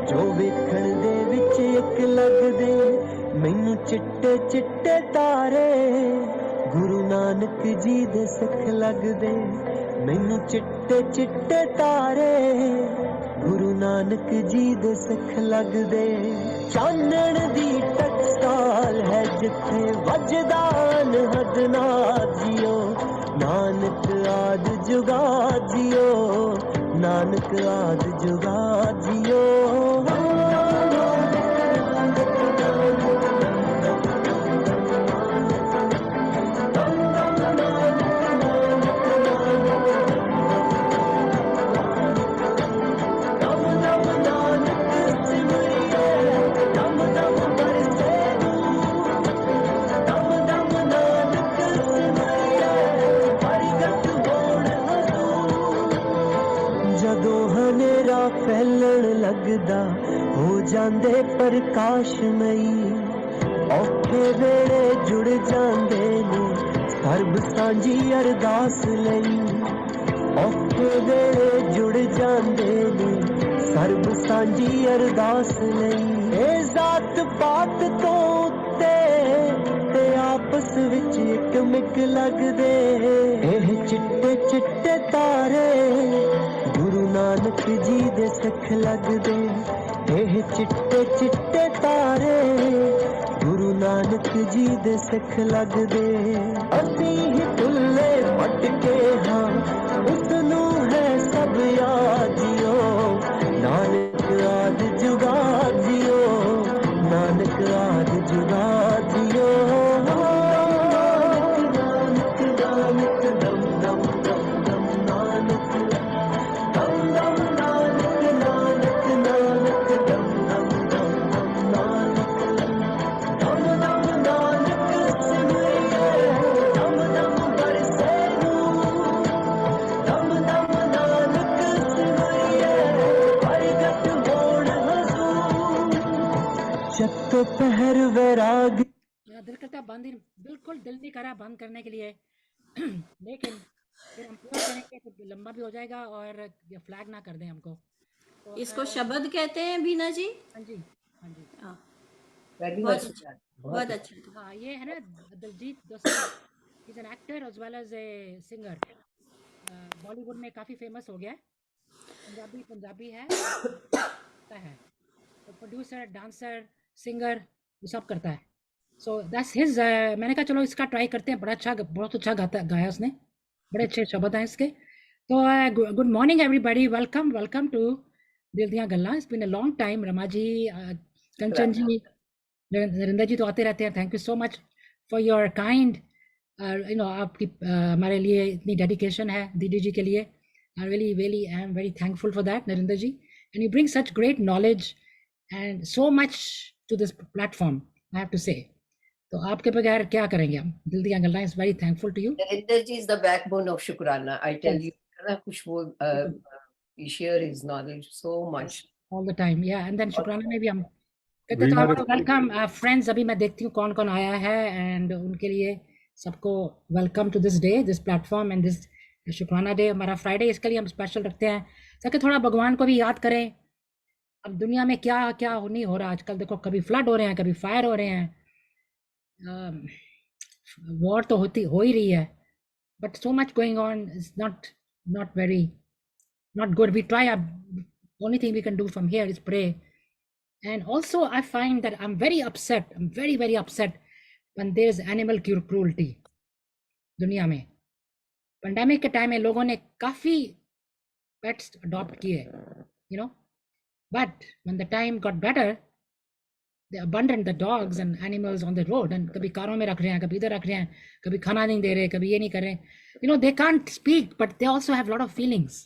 ਜੋ ਵੇਖਣ ਦੇ ਵਿੱਚ ਇੱਕ ਲੱਗਦੇ ਮੈਨੂੰ ਚਿੱਟੇ ਚਿੱਟੇ ਤਾਰੇ ਗੁਰੂ ਨਾਨਕ ਜੀ ਦੇ ਸਿੱਖ ਲੱਗਦੇ ਮੈਨੂੰ ਚਿੱਟੇ ਚਿੱਟੇ ਤਾਰੇ ਗੁਰੂ ਨਾਨਕ ਜੀ ਦੇ ਸਿੱਖ ਲੱਗਦੇ ਚਾਨਣ ਦੀ ਟਕਸਾਲ ਹੈ ਜਿੱਥੇ ਵੱਜਦਾ ਅਨਹਦ ਨਾਜ਼ੀਓ ਨਾਨਕ ਆਦ ਜੁਗਾ ਜਿਓ ਨਾਨਕ ਆਦ ਜੁਗਾ ਜਿਓ ਫੈਲਣ ਲੱਗਦਾ ਹੋ ਜਾਂਦੇ ਪ੍ਰਕਾਸ਼ਮਈ ਔਖੇ ਵੇਲੇ ਜੁੜ ਜਾਂਦੇ ਨੇ ਸਰਬ ਸਾਂਝੀ ਅਰਦਾਸ ਲਈ ਔਖੇ ਵੇਲੇ ਜੁੜ ਜਾਂਦੇ ਨੇ ਸਰਬ ਸਾਂਝੀ ਅਰਦਾਸ ਲਈ ਇਹ ਜ਼ਾਤ ਪਾਤ ਤੋਂ ਉੱਤੇ ਤੇ ਆਪਸ ਵਿੱਚ ਇੱਕ ਮਿਕ ਲੱਗਦੇ ਇਹ ਚਿੱਟੇ ਚਿੱਟੇ ਤਾਰੇ ਗੁਰੂ ਨਾਨਕ ਜੀ ਦੇ ਸਿੱਖ ਲੱਗਦੇ ਇਹ ਚਿੱਟੇ ਚਿੱਟੇ ਤਾਰੇ ਗੁਰੂ ਨਾਨਕ ਜੀ ਦੇ ਸਿੱਖ ਲੱਗਦੇ ਅਸੀਂ ਹੀ ਭੁੱਲੇ ਭਟਕੇ ਹਾਂ ਉਸ ਨੂੰ ਹੈ ਸਭ ਯਾਦ ਜਿਓ ਨਾਨਕ ਆਦ ਜੁਗਾ ਜਿਓ ਨਾਨਕ ਆਦ ਜੁਗਾ ਜਿਓ पहर वैराग दिल करता बंद ही बिल्कुल दिल नहीं करा बंद करने के लिए लेकिन फिर हम पूरा करेंगे तो लंबा भी हो जाएगा और फ्लैग ना कर दें हमको तो इसको शब्द कहते हैं बीना जी। हाँ जी हाँ जी हाँ बहुत अच्छा बहुत अच्छा। हाँ ये है ना Diljit Dosanjh is an actor as well as a singer Bollywood में काफ़ी फेमस हो गया है पंजाबी है तो प्रोड्यूसर डांसर सिंगर वो सब करता है सो दैट्स हिज मैंने कहा चलो इसका ट्राई करते हैं बहुत अच्छा गाया उसने बड़े अच्छे शब्द हैं इसके तो good morning everybody welcome to Dil Diyan Gallan it's been a long time Rama ji Kanchan ji Narinder ji तो आते रहते हैं thank you so much for your kind you know आपकी हमारे लिए इतनी डेडिकेशन है दीदी जी के लिए I really I am very thankful for that Narinder ji and you bring such great knowledge and so much to this platform I have to say तो आपके बगैर क्या करेंगे हम दिल दियां गल्लां is very thankful to you Narinder ji is the backbone of Shukrana I tell you ना कुछ वो he share his knowledge so much all the time yeah and then Shukrana में भी हम कहते तो आपको वेलकम फ्रेंड्स अभी मैं देखती हूँ कौन कौन आया है एंड उनके लिए सबको welcome to this day this platform and this शुक्राना डे हमारा फ्राइडे इसके लिए हम स्पेशल रखते हैं ताकि थोड़ा भगवान को भी याद करें अब दुनिया में क्या क्या नहीं हो रहा आजकल देखो कभी फ्लड हो रहे हैं कभी फायर हो रहे हैं वॉर तो हो ही रही है but so much going on is not very not good we try only thing we can do from here is pray and also I find that I'm very upset when there is animal cruelty दुनिया में pandemic के time में लोगों ने काफी pets adopt किए you know but when the time got better they abandoned the dogs and animals on the road and कभी कारों में रख रहे हैं कभी इधर रख रहे हैं कभी खाना नहीं दे रहे कभी ये नहीं कर रहे you know they can't speak but they also have a lot of feelings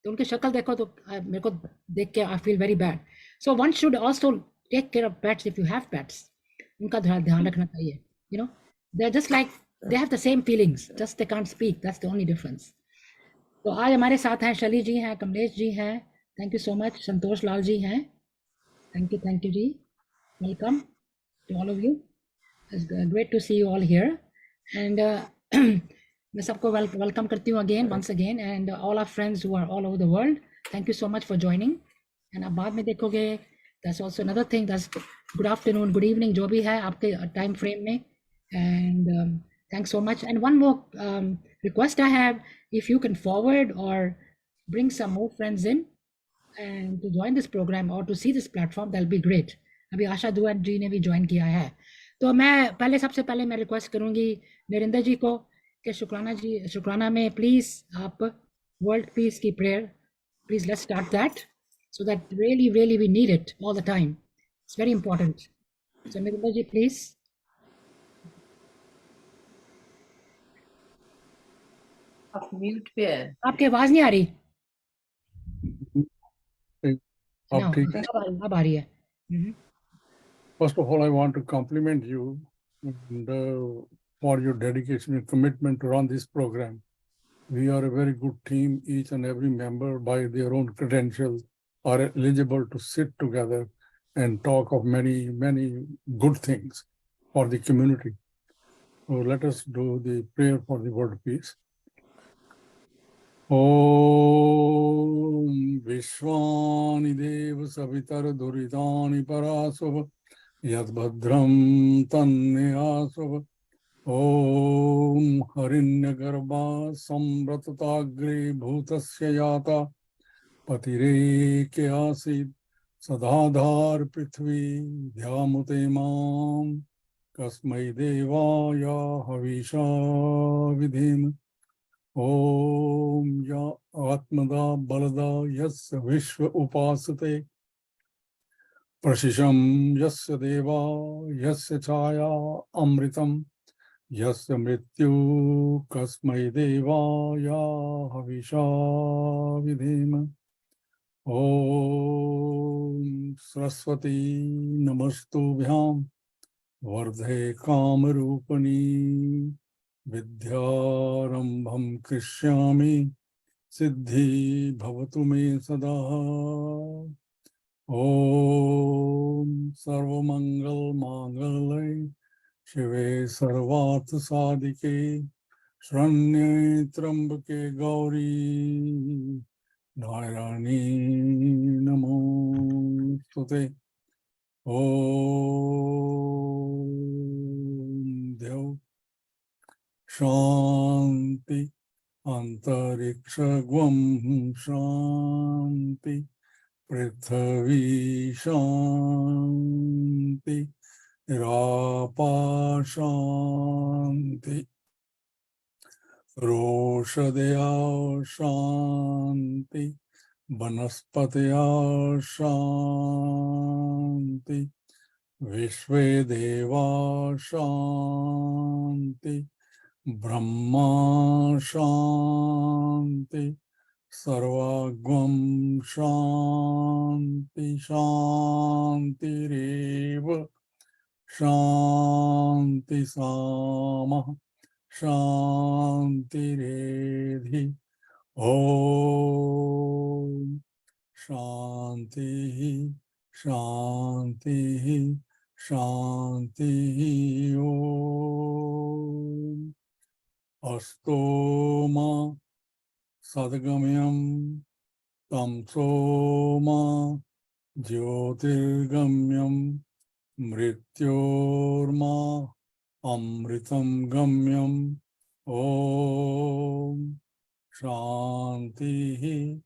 तो उनकी शक्ल देखो तो मेरे को देख के I feel very bad so one should also take care of pets if you have pets उनका ध्यान रखना चाहिए you know they're just like they have the same feelings just they can't speak that's the only difference तो आज हमारे साथ हैं शली जी हैं कमलेश जी हैं thank you so much Santosh Lal ji हैं थैंक यू जी welcome to all of you it's great to see you all here and मैं सबको वेलकम करती हूँ again once again and all our friends who are all over the world thank you so much for joining and आप बाद में देखोगे that's also another thing. That's good afternoon, good evening, जो भी है आपके time frame में. And thanks so much. And one more request I have, if you can forward or bring some more friends in and to join this program or to see this platform, that'll be great. अभी आशा दुआ जी ने भी join किया है, तो मैं सबसे पहले मैं रिक्वेस्ट करूंगी नरेंद्र जी को कि शुक्राना में प्लीज आप वर्ल्ड पीस की prayer, please let's start that, so that really we need it all the time. It's very important. So Narinder ji, please. आप म्यूट पे हैं. आपकी आवाज नहीं आ रही. अब ठीक है. अब आ रही है. First of all, I want to compliment you and, for your dedication and commitment to run this program. We are a very good team. Each and every member, by their own credentials, are eligible to sit together and talk of many good things for the community. So let us do the prayer for the world peace. Om Vishwani Dev Savitar Duridani Parasava Yad Bhadram Tanne Asava Om Harinyagarbha Samratatagre Bhutasya Yata Patire ke Asid Sadhadhar Prithvi Dhyamute Mam Kasmai Devaya Havisha Vidhem Om Ya Atmada Balada Yasya Vishwa Upasate Prashisham Yasya Deva Yasya Chaya Amritam Yasya Mrityu Kasmai Deva Ya Havisha Vidhema Om Saraswati Namastu Bhyam Vardhe Kamarupani Vidyarambham Krishyami Siddhi Bhavatu Me Sada Om Sarvamangal Mangalai Shive Sarvat Sadike Shranye Trambake Gauri Nairani Namostute Om Dev Shanti Antarikshagvam Shanti Prithvi Shanti Rapa Shanti Roshadaya Shanti Vanaspataya Shanti Vishvedeva Shanti Brahma Shanti Sarvagam Shanti Shanti Reva Shanti Sama Shanti Redhi Om Shanti Shanti Shanti Om Astoma Sadgamyam Tamsoma Jyotirgamyam Mrityorma Amritam Gamyam Om Shanti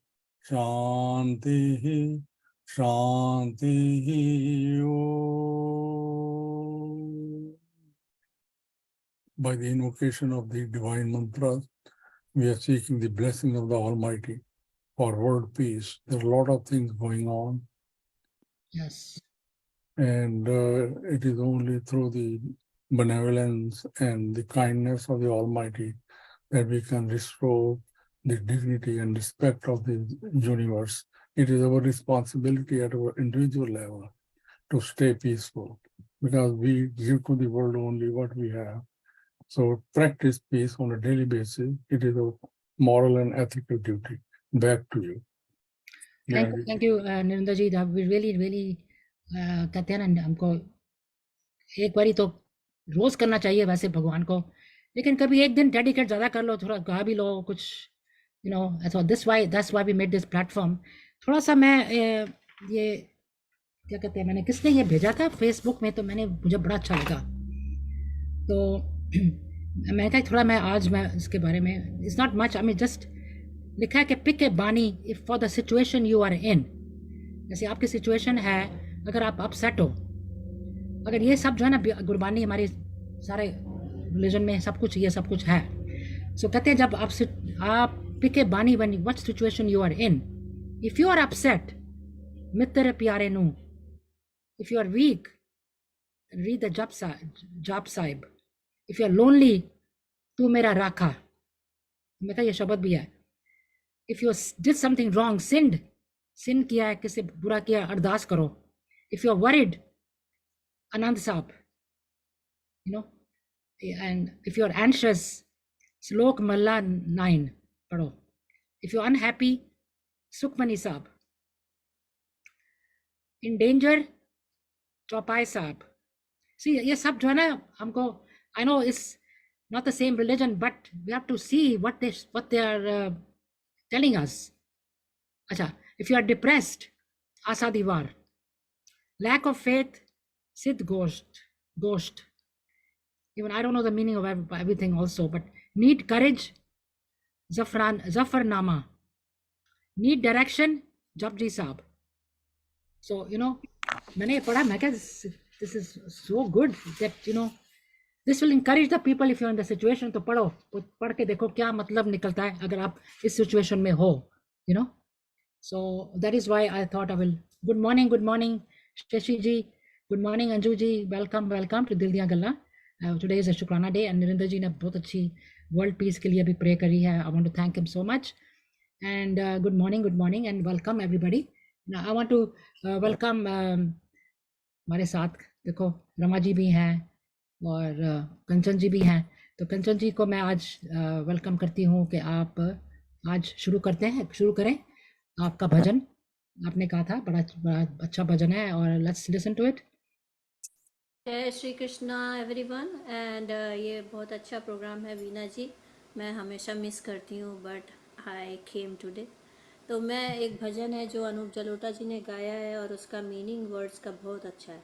Shanti Shanti Om. By the invocation of the divine mantras, we are seeking the blessing of the Almighty for world peace. There are a lot of things going on. Yes. And it is only through the benevolence and the kindness of the Almighty that we can restore the dignity and respect of the universe. It is our responsibility at our individual level to stay peaceful, because we give to the world only what we have. So practice peace on a daily basis. It is a moral and ethical duty. Back to you. Thank you, Narinder ji. That we really कहते हैं ना, हमको एक बारी तो रोज करना चाहिए वैसे भगवान को, लेकिन कभी एक दिन डेडिकेट ज्यादा कर लो, थोड़ा गा भी लो कुछ, you know. So that's why we made this platform. थोड़ा सा मैं ये क्या कहते हैं, मैंने किसने ये भेजा था फेसबुक में, तो मैंने मुझे बड़ा अच्छा लगा। तो मैं कहा थोड़ा मैं आज मैं इसके बारे में, it's not much, I mean just लिखा है कि pick a bani if for the situation you are in. जैसे आपकी सिचुएशन है, अगर आप अपसेट हो, अगर ये सब जो है ना गुरबानी हमारे सारे रिलीजन में सब कुछ, ये सब कुछ है। सो कहते हैं जब आप pick a Bani one what situation you are in, if you are upset Mitar Pyare Nu, if you are weak read the Jaap Sahib, if you are lonely Tu Mera Rakha, मैं कहा ये शब्द भी है। If you did something wrong sin किया है, किसी बुरा किया, अरदास करो। If you are worried Anand Sahib, you know, and if you are anxious Shlok Mahalla 9 पढ़ो। If you are unhappy Sukhmani साहब, इन डेंजर चौपाई साहब। सी ये सब जो है ना हमको, I know it's not the same religion, but we have to see what they are telling us. Acha, if you are depressed, Asa Diwar, lack of faith, Sid Ghost. Even I don't know the meaning of everything also, but need courage, Zafarnama, need direction, Japji Saab. So, you know, मैंने पढ़ा, मैं क्या, this is so good that, you know, this will encourage the people if you're in the situation. तो पढ़ो, पढ़ के देखो क्या मतलब निकलता है अगर आप इस situation में हो, you know. So that is why I thought I will. Good morning, Shashi ji. Good morning, Anju ji. Welcome to Dil Diyan Gallan. Today is a Shukrana day, and Narinder ji ने बहुत अच्छी world peace के लिए भी pray करी है. I want to thank him so much. And good morning, and welcome everybody. Now I want to welcome हमारे साथ देखो रमा जी भी हैं और कंचन जी भी हैं। तो कंचन जी को मैं आज वेलकम करती हूँ कि आप आज शुरू करें आपका भजन। आपने कहा था बड़ा अच्छा भजन है, और लेट्स लिसन टू इट। जय श्री कृष्णा एवरीवन। एंड ये बहुत अच्छा प्रोग्राम है वीना जी, मैं हमेशा मिस करती हूँ बट आई केम टुडे। तो मैं एक भजन है जो अनूप जलोटा जी ने गाया है और उसका मीनिंग वर्ड्स का बहुत अच्छा है।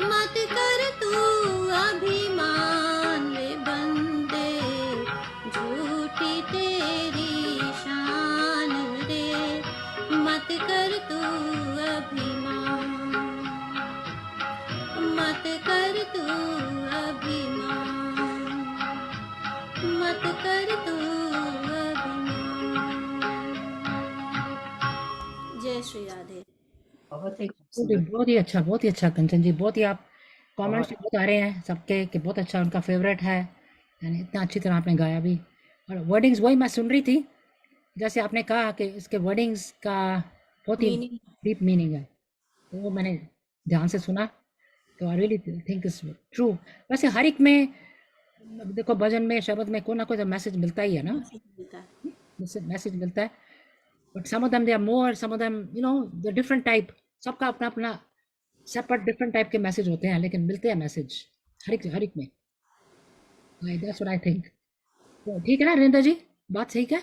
मत कर तू अभिमान वे बंदे, झूठी तेरी शान रे। मत कर तू अभिमान, मत कर तू अभिमान, मत कर तू अभिमान। जय श्री राधे। बहुत ही बहुत ही अच्छा, बहुत ही अच्छा कंचन जी, बहुत ही आप कमेंट्स बहुत बहुत आ रहे हैं सबके कि बहुत अच्छा, उनका फेवरेट है, यानी इतना अच्छी तरह आपने गाया भी। और वर्डिंग्स वही मैं सुन रही थी, जैसे आपने कहा कि इसके वर्डिंग्स का बहुत ही मीनिंग डीप मीनिंग है, तो वो मैंने ध्यान से सुना, तो I really think is true. वैसे हर एक में देखो, भजन में, शब्द में कोई ना कोई मैसेज मिलता ही है ना, मिलता है। मैसेज मिलता है। But some of them they are more, some of them you know the different type, सबका अपना अपना सेपरेट डिफरेंट टाइप के मैसेज होते हैं, लेकिन मिलते हैं मैसेज हर एक में। That's what I think. तो ठीक है ना रिंदा जी, बात सही है।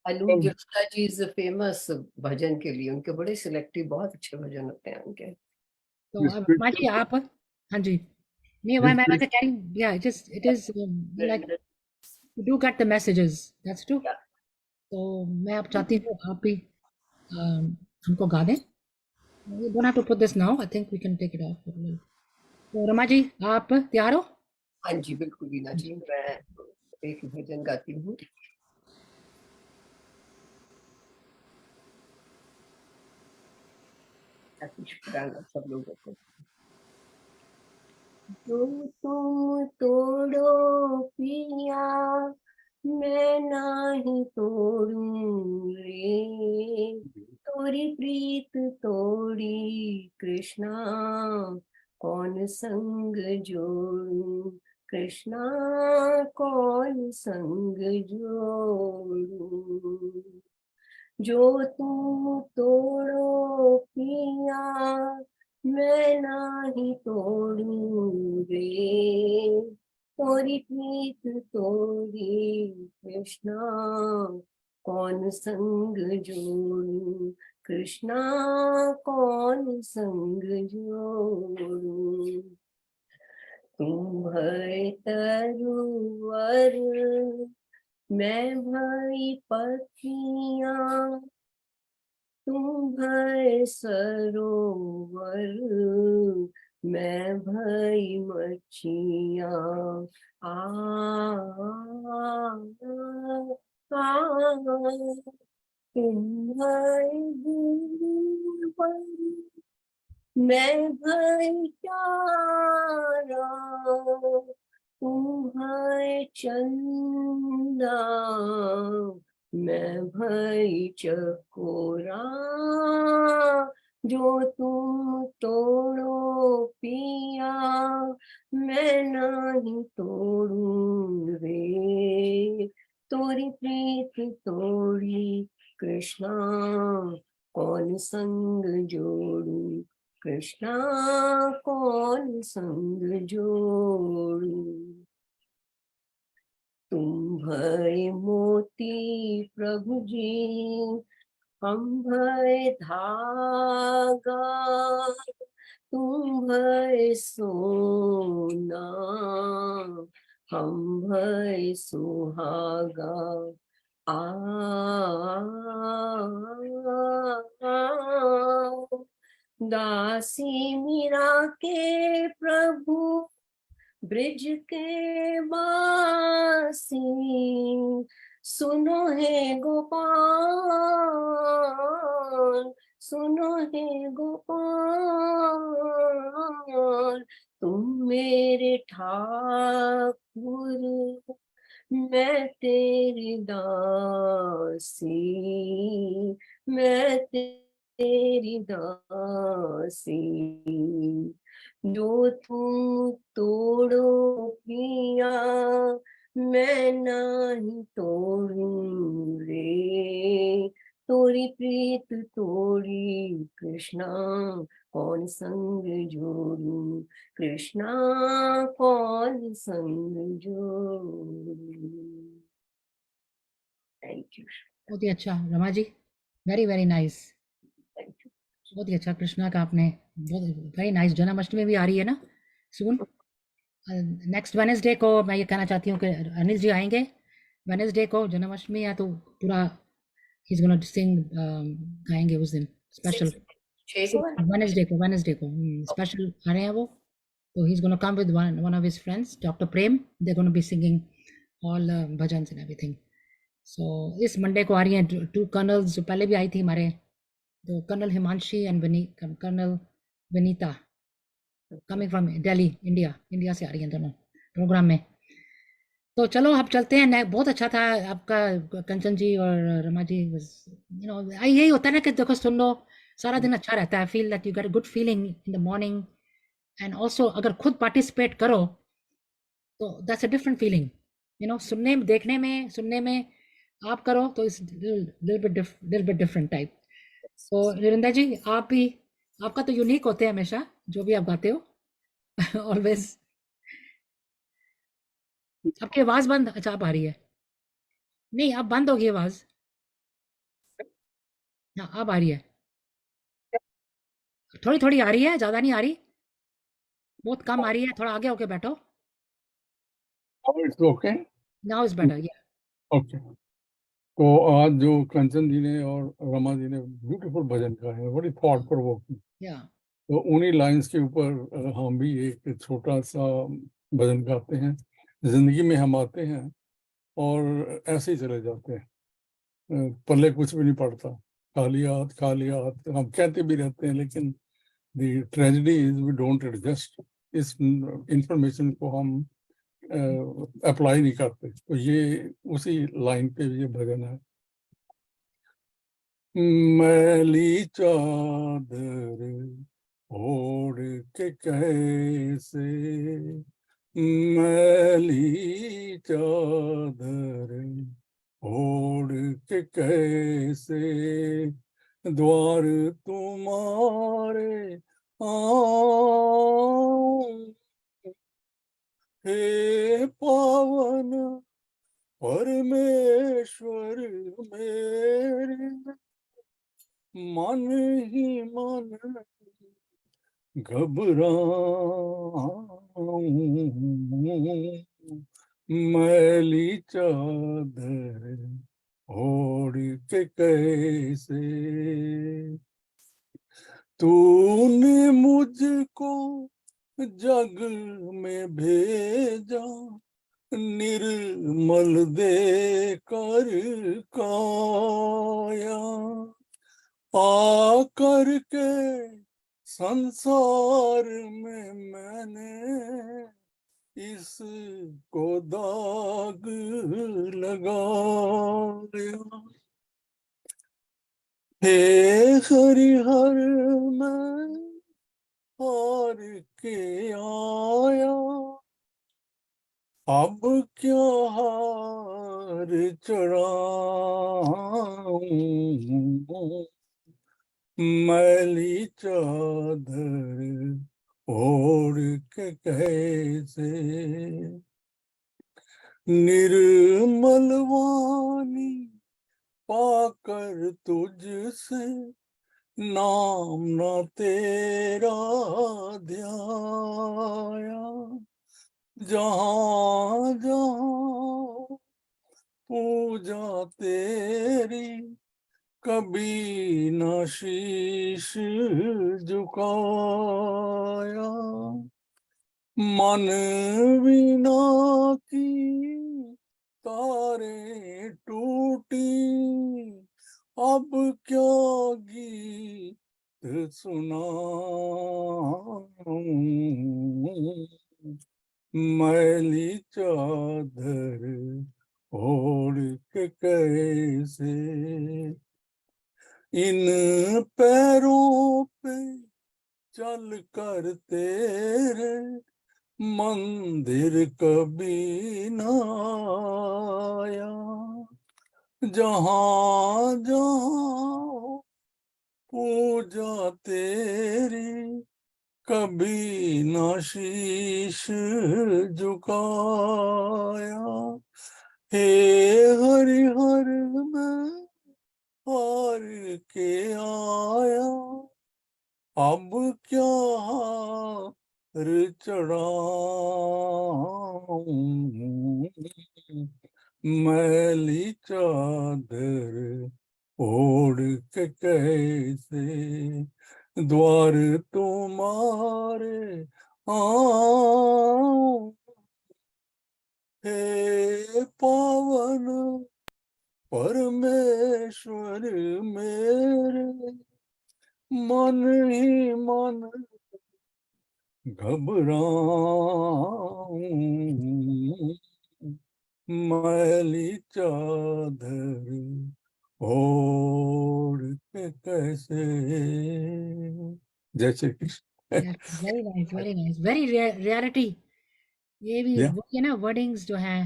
अनूप जलोटा जी इज फेमस भजन के लिए, उनके बड़े सिलेक्टिव बहुत अच्छे भजन होते हैं उनके। तो अब मान जी आप, हाँ जी, नहीं वह मैं वैसे कह रही हूँ, या it is like do get the messages, that's true. तो मैं अब चाहती हूँ आप भी हमको गा दें। We don't have to put this now. I think we can take it off. तो रमा जी आप तैयार हो? हाँ जी बिल्कुल वीना जी, मैं एक भजन गाती हूँ। शुक्राना सब लोगों को। जो तुम तोड़ो पिया, मैं नाही तोड़ूं रे। तोरी प्रीत तोड़ी कृष्णा, कौन संग जोड़ूं। कृष्णा कौन संग जोड़ूं। जो तुम तोड़ो पिया, मैं नाही तोड़ूं रे। तोरी प्रीत तोड़ी कृष्णा, कौन संग जोड़ूं। कृष्णा कौन संग जोड़ूं। तुम भय तरुवर, मैं भई पखियाँ। तुम भय सरोवर, मैं भई मछियाँ। आ, तुम भय गिरिवर, मैं भई चारा। तुम भय चंदा, मैं भई चकोरा। जो तुम तोड़ो पिया, मैं नहीं तोड़ूं रे। तोरी प्रीत तोड़ी कृष्णा, कौन संग जोड़ूं। कृष्णा कौन संग जोड़ूं। तुम भय मोती प्रभु जी, हम भय धागा। तुम भय सोना, हम भय सुहागा। आ, दासी मीरा के प्रभु, ब्रिज के बासी। सुनो हे गोपाल, सुनो हे गोपाल। तुम मेरे ठाकुर, मैं तेरी दासी। मैं तेरी दासी। जो तुम तोड़ो पिया, मैं नहीं तोड़ूं रे। तोरी प्रीत तोड़ी कृष्णा, कौन संग जोड़ूं। कृष्णा कौन संग जोड़ूं। Thank you. बहुत ही अच्छा Rama ji, very very nice. Thank you. बहुत ही अच्छा कृष्णा का आपने, बहुत वेरी नाइस। जन्माष्टमी भी आ रही है ना सून। नेक्स्ट वेनेसडे को मैं ये कहना चाहती हूँ कि अनिल जी आएंगे वेनेसडे को, जन्माष्टमी है तो पूरा ही इज गोना सिंग, गाएंगे उस दिन स्पेशल। 6 को है? वेनेसडे को स्पेशल आ रहे हैं वो, तो he is gonna come with one of his friends doctor Prem, they gonna be singing all bhajans and everything. So इस मंडे को आ रही हैं टू कर्नल्स जो पहले भी आई थी हमारे, तो colonel Himanshi and colonel Vinita coming from Delhi, India से आ रही हैं दोनों प्रोग्राम में। तो चलो अब चलते हैं। बहुत अच्छा था आपका कंचन जी और रमा जी, यू नो यही होता है ना कि देखो सुन लो सारा दिन अच्छा रहता है। Feel that you get a good feeling in the morning, and also अगर खुद पार्टिसिपेट करो तो that's a different feeling, you know. सुनने में आप करो तो इस लिटिल बिट डिफरेंट टाइप। तो निरिंदा जी आप भी, आपका तो यूनिक होते हैं हमेशा जो भी आप गाते हो ऑलवेज। आपकी आवाज बंद, अच्छा आप आ रही है, नहीं अब बंद होगी आवाज। हाँ अब आ रही है, थोड़ी थोड़ी आ रही है, ज्यादा नहीं आ रही, बहुत कम आ रही है, थोड़ा आगे होके बैठो। It's okay. Now is better, या ओके। तो आज जो कंचन जी ने और रमा जी ने ब्यूटीफुल भजन गाए हैं, बड़ी थॉट प्रोवोकिंग, या तो उन्हीं लाइंस के ऊपर हम भी एक छोटा सा भजन गाते हैं। जिंदगी में हम आते हैं और ऐसे ही चले जाते हैं, पल्ले कुछ भी नहीं पड़ता, खाली हाथ हम कहते भी रहते हैं, लेकिन the tragedy is we don't adjust, इस इंफॉर्मेशन को हम अप्लाई नहीं करते। तो ये उसी लाइन पे ये भजन है। मैली चादर ओढ़ के कैसे, मैली चादर ओढ़ के कैसे द्वार तुम्हारे आऊं, हे पावन परमेश्वर मेरे, मन ही मन घबराऊं, मैली चादर ओढ़ के कैसे। तूने मुझको जग में भेजा, निर्मल दे कर काया, आकर के संसार में मैंने इसको दाग लगाया। हे हरिहर मैं हार के आया, अब क्या हार चढ़ाऊं, मैली चादर ओढ़ के कैसे। निर्मल वाणी पाकर तुझसे, नाम ना तेरा ध्याया, जहाँ जहाँ पूजा तेरी, कभी न शीश झुकाया, मन वीणा की तारे टूटी, अब क्या गीत सुनाऊं, मैली चादर ओढ़ के कैसे। इन पैरों पे चल कर तेरे मंदिर कभी न आया, जहाँ जहाँ पूजा तेरी, कभी न शीश झुकाया। हे हरिहर मैं हार के आया, अब क्या हार चढ़ाऊं, मैली चादर ओढ़ के कैसे द्वार तुम्हारे आऊं। हे पावन परमेश्वर मेरे, मन ही मन घबराऊं, मैली चादर ओढ़ के कैसे। जय Shri Krishna. Yes, very nice, very nice. Very reality. ये भी Yeah. वो ये ना wordings जो हैं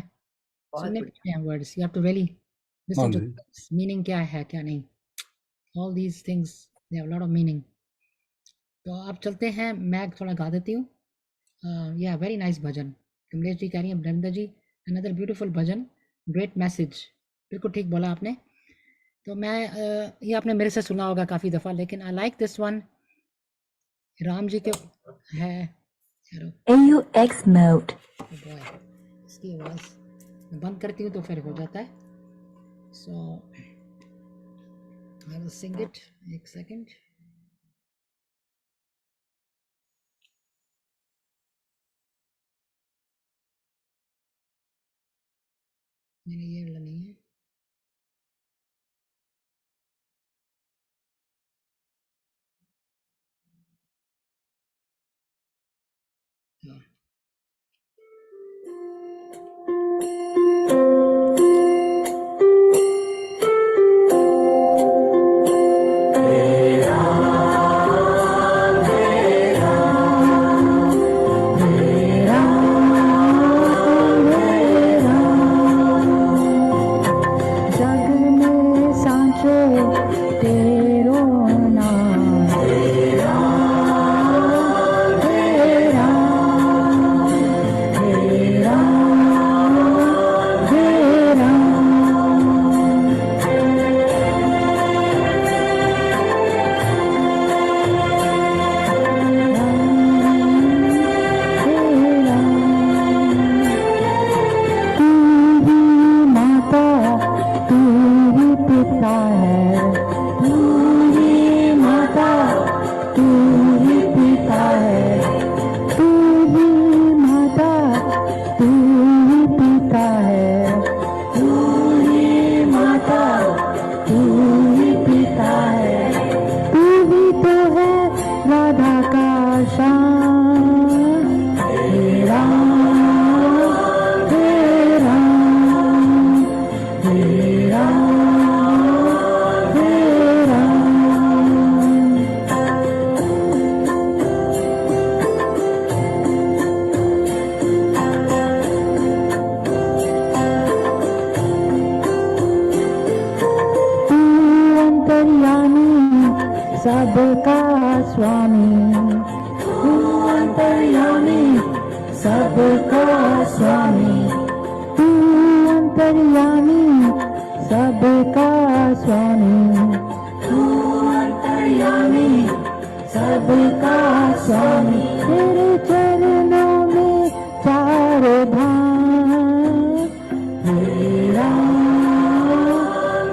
बहुत सुनने बढ़िया। पड़ते हैं words. You have to really listen to हाँ जी। things. Meaning क्या है क्या नहीं. All these things they have a lot of meaning. तो अब चलते हैं, मैं थोड़ा गा देती हूँ. Yeah, very nice भजन. कमलेश जी कह रही हैं, ब्रह्मदा जी another beautiful भजन, great message. बिल्कुल ठीक बोला आपने. तो मैं ये आपने मेरे से सुना होगा काफ़ी दफ़ा, लेकिन I like this one. Ram ji के है चलो AUX mode. boy, इसकी आवाज़ मैं बंद करती हूँ तो फिर हो जाता है. So I will sing it. एक सेकंड. नहीं ये वाला नहीं है. हाँ. जग में सांचो तेरो नाम, तेरा तेरा तेरा तेरा तू ही माता, तू ही पिता है, तू ही माता, तू ही पिता है, तू ही माता, तू ही पिता है, तू ही माता, तू ही पिता है, तू ही तो है राधा का श्याम, तेरा तेरा तेरा तेरा तू अंतर्यामी सबका स्वामी, तू अंतर्यामी सबका स्वामी, तू अंतर्यामी सबका स्वामी, तू अंतर्यामी सबका स्वामी, तेरे चरणों में चारों धाम, तेरा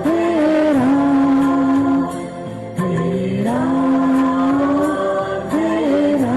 तेरा तेरा तेरा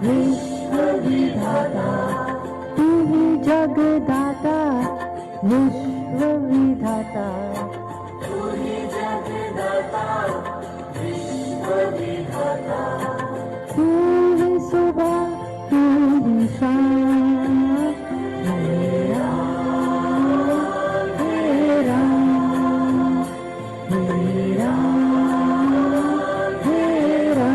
विश्व विधाता तू ही जगदाता विश्व विधाता तू ही सुबह तू ही शाम मेरा तेरा मेरा तेरा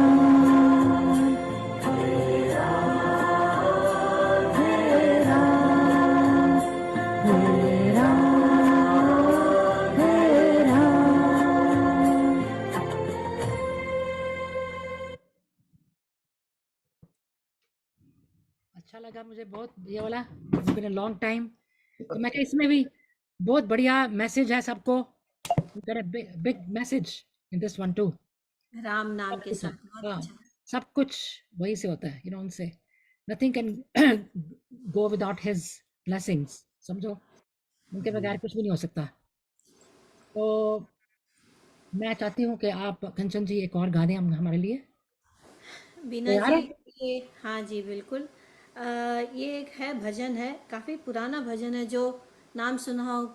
तेरा तेरा तेरा तेरा अच्छा लगा मुझे बहुत ये वाला, it's been a long time. तो मैं कहा इसमें भी बहुत बढ़िया मैसेज है सबको, big message in this one two. Ram नाम के सब साथ बहुत हाँ, अच्छा। सब कुछ वही से होता है, उनसे nothing can go without his blessings, समझो, उनके बगैर कुछ भी नहीं हो सकता। तो मैं चाहती हूँ कि आप कंचन जी एक और गा दें हमारे लिए। बीना तैयार जी, है? ये हाँ जी बिल्कुल। ये एक है भजन है, काफ़ी पुराना भजन है, जो नाम सुना हो,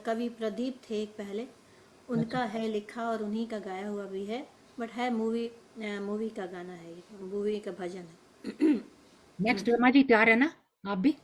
कवि प्रदीप थे एक पहले, अच्छा, उनका है लिखा और उन्हीं का गाया हुआ भी है, बट है मूवी का गाना है, ये मूवी का भजन है। नेक्स्ट वर्मा जी तैयार है ना, आप भी?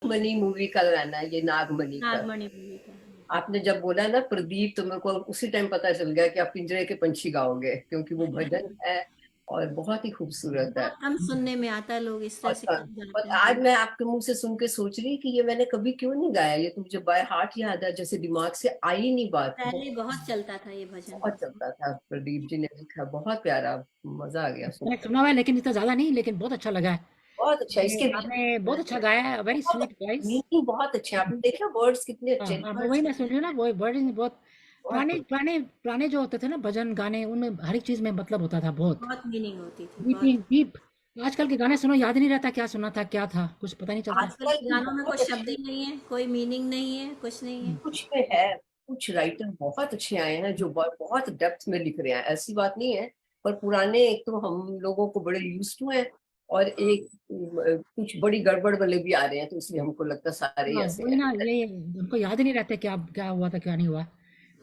मनी मूवी का गाना है, ये नागमणि का। नागमणि मूवी का। आपने जब बोला ना प्रदीप, तो मेरे को उसी टाइम पता चल गया कि आप पिंजरे के पंछी गाओगे, क्योंकि वो भजन है और बहुत ही खूबसूरत है। बहुत कम सुनने में आता है, लोग इस तरह से और, कम और गाते हैं। आज मैं आपके मुंह से सुन के सोच रही कि ये मैंने कभी क्यों नहीं गाया, ये तो मुझे बाय हार्ट याद है, जैसे दिमाग से आई ही नहीं बात। पहले बहुत चलता था ये भजन। बहुत चलता था, प्रदीप जी ने लिखा, बहुत प्यारा, मजा आ गया सुन। मैंने सुना हुआ है लेकिन इतना ज़्यादा नहीं, लेकिन बहुत अच्छा लगा है। बहुत अच्छा, इसके आपने बहुत अच्छा गाया है, वेरी स्वीट वॉइस। मीनिंग बहुत अच्छे, आपने देखा वर्ड्स कितने हाँ अच्छे हाँ, words वही मैं सुन रही हूँ ना, वो वर्ड बहुत पुराने बहुत पुराने पुराने जो होते थे ना भजन गाने, उनमें हर एक चीज़ में मतलब होता था बहुत बहुत मीनिंग होती थी, डीप बहुत। डीप। आजकल के गाने सुनो, याद ही नहीं रहता क्या सुना था, क्या था, कुछ पता नहीं चलता। आजकल आजकल के की गानों में कोई बहुत शब्द अच्छे, ही नहीं है, कोई मीनिंग नहीं है, कुछ नहीं है। कुछ में है, कुछ राइटर बहुत अच्छे आए हैं जो बहुत डेप्थ में लिख रहे हैं, ऐसी बात नहीं है। पर पुराने एक तो हम लोगों को बड़े यूज टू हैं, और एक कुछ बड़ी गड़बड़ वाले भी आ रहे हैं, तो इसलिए हमको लगता है सारे ही हाँ ऐसे वही हैं। ना, ये हमको याद ही नहीं रहता क्या क्या हुआ था क्या नहीं हुआ।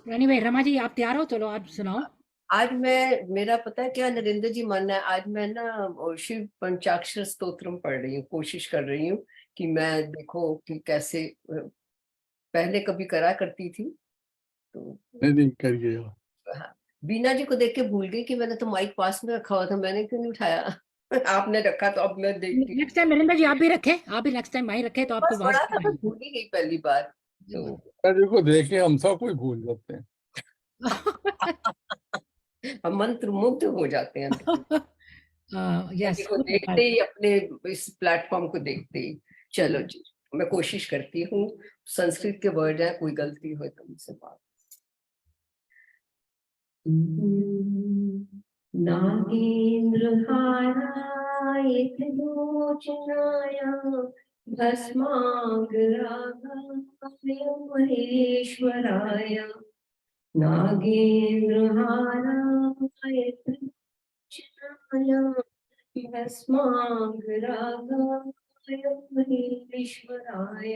एनीवे रमा जी, आप तैयार हो? चलो आप सुनाओ। आज मैं, मेरा पता है क्या नरेंद्र जी मन है, आज मैं ना शिव पंचाक्षर स्तोत्रम पढ़ रही हूँ, कोशिश कर रही हूँ कि मैं देखो कि कैसे, पहले कभी करा करती थी तो। नहीं करिए आप। हाँ, बीना जी को देख के भूल गई कि मैंने तो माइक पास में रखा हुआ था, मैंने क्यों नहीं उठाया। आपने रखा तो अब मैं देखती हूँ। नेक्स्ट टाइम नरेंद्र जी आप भी रखें, आप भी नेक्स्ट टाइम माही रखें तो आपको बस आवाज पढ़ा था, मैं आएगी। भूल ही गई पहली बार तो। अरे को देखे हम सब कोई भूल जाते हैं। हम मंत्र मुग्ध हो जाते हैं जी यस को देखते ही, अपने इस प्लेटफॉर्म को देखते ही। चलो जी, मैं कोशिश करती हूँ, संस्कृत के वर्ड है, कोई गलती हो तो मुझसे बात। नागेन्द्रहाराय त्रिलोचनाय भस्माग्रागाय महेश्वराय, नागेन्द्रहाराय त्रिलोचनाय भस्माग्रागाय महेश्वराय,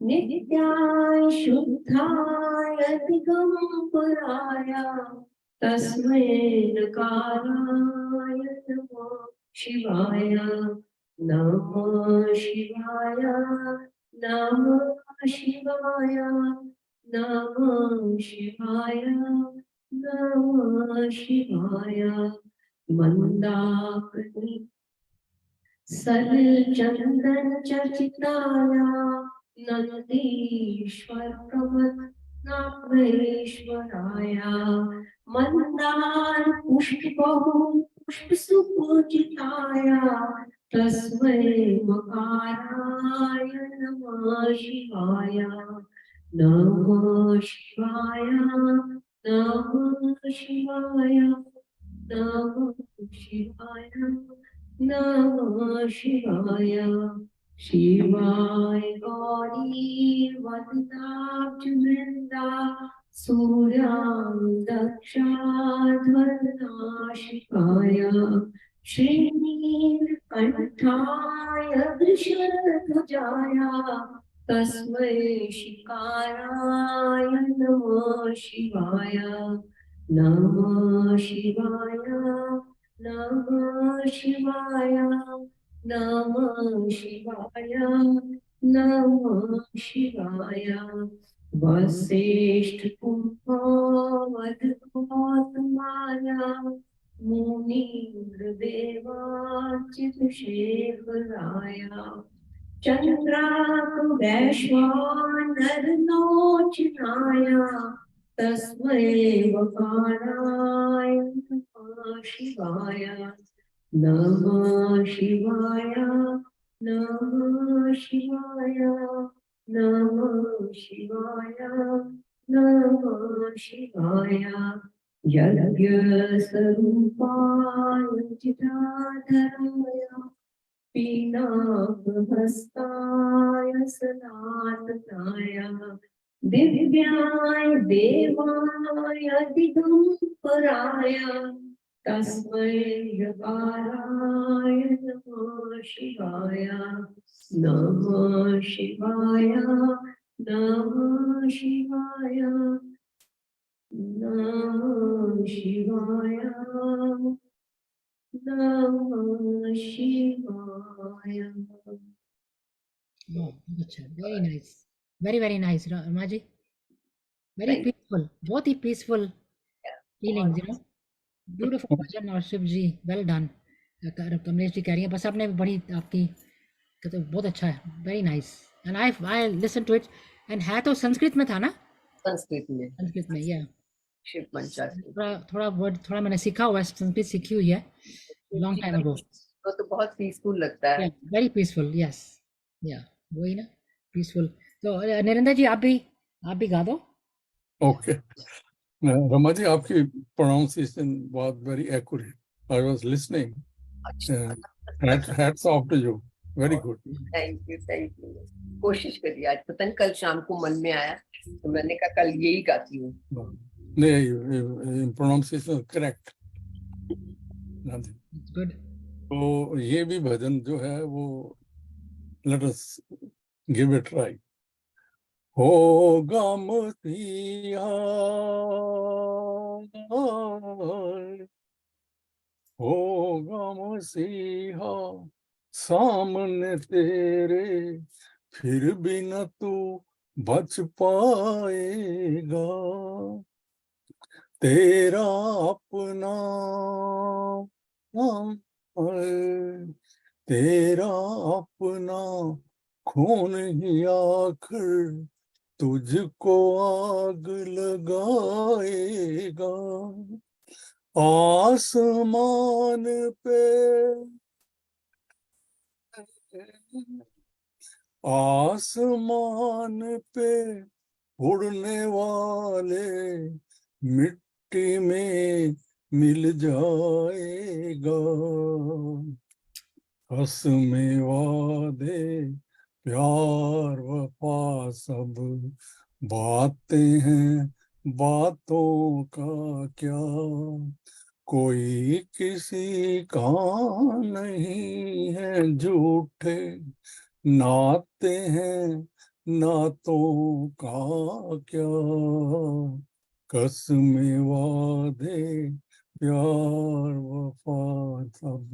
नित्याय शुद्धाय दिगंबराय, तस्मै नकाराय नमः शिवाय, नमः शिवाय, नमः शिवाय, नमः शिवाय, नमः शिवाय। मंदाकिनी सलचंदन चर्चिताय, नंदीश्वर प्रमथनाभेश्वराय, मंदार पुष्प सुपूजिताय, तस्मै मकाराय नमः शिवाय, नमः शिवाय, नमः शिवाय, नमः शिवाय, नमः शिवाय। शिवाय गौरी वदनाब्जवृन्दा, सूर्यां दक्षाध्वरनाशिकाय, श्रीनीलकण्ठाय वृषध्वजाय, तस्मै शिकाराय नमः शिवाय, नमः शिवाय, नमः शिवाय, नमः शिवाय, नमः शिवाय। वसिष्ठ कुमार मुनीन्द्र देवाच्युत शेखराय, चंद्रार्कवैश्वानर लोचनाय, तस्मै वकाराय नमः शिवाय, नमः शिवाय, नमः शिवाय, नमः शिवाय, नमः शिवाय। यज्ञस्वरूपाय चिदाधराय, पीनाभस्ताय सनातनाय, दिव्याय देवाय दिगंबराय, तस्मै यकाराय नमः शिवाय, नमः शिवाय, नमः शिवाय, नमः शिवाय, नमः शिवाय। Oh, अच्छा, very nice, very nice, Rama ji, very Thank you. peaceful, बहुत ही peaceful feelings, you know, beautiful भजन और शिव जी, well done. कमलेश जी कह रही हैं बस आपने बड़ी आपकी कहते हैं, बहुत अच्छा है, very nice, and I listened to it, and है तो संस्कृत में था ना, संस्कृत में संस्कृत में, yeah. शिव पंचाक्षरी थोड़ा वर्ड थोड़ा मैंने सीखा हुआ है, संस्कृत सीखी हुई है long time ago. तो बहुत पीसफुल लगता है। Yeah, very peaceful, yes, yeah, वही ना, peaceful. तो नरेंद्र जी आप भी गा दो. Okay. Rama ji, आपकी pronunciation was very accurate. I was listening. Hats off to you. Very good. Thank you. कोशिश करिए, आज पता नहीं कल शाम को मन में आया तो मैंने कहा कल यही गाती हूँ। नहीं, pronunciation correct. It's good. तो ये भी भजन जो है वो let us give it try. होगा मसीहा, होगा मसीहा सामने तेरे, फिर भी न तू बच पाएगा, तेरा अपना तेरा अपना खून ही आखिर तुझको आग लगाएगा, आसमान पे आसमान पे उड़ने वाले मिट्टी में मिल जाएगा, कसमें वादे प्यार वफा सब बातें हैं, बातों का क्या, कोई किसी का नहीं है, झूठे नाते हैं, नातों का क्या, कसमें वादे प्यार वफा सब,